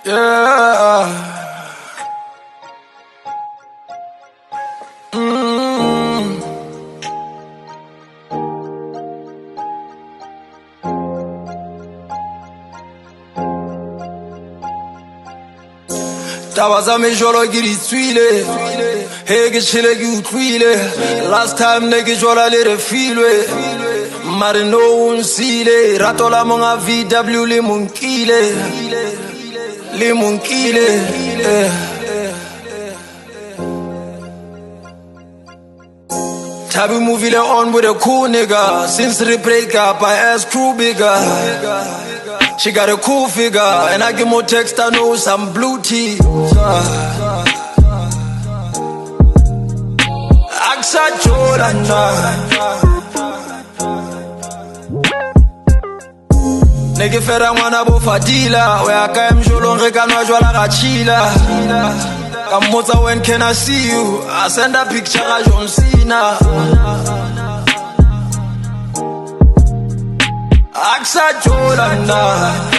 Yeah. Taba za Mjolo ke di tswile, he ke chile ke utlwile. Last time ne ke jola le re filwe, mare no unsile. Rato la monga VW le monkile, le monkile. Tabi movie on with a cool nigga. Since the break up, I asked crew bigger. She got a cool figure, and I give more text, I know some blue tea. Aksa Jorana. Nigga fera mwana bo fadila. We aka Mjolo nreka no jwala gachila. Kamotsa, when can I see you? I send a picture of John Cena. Aksa Jorana.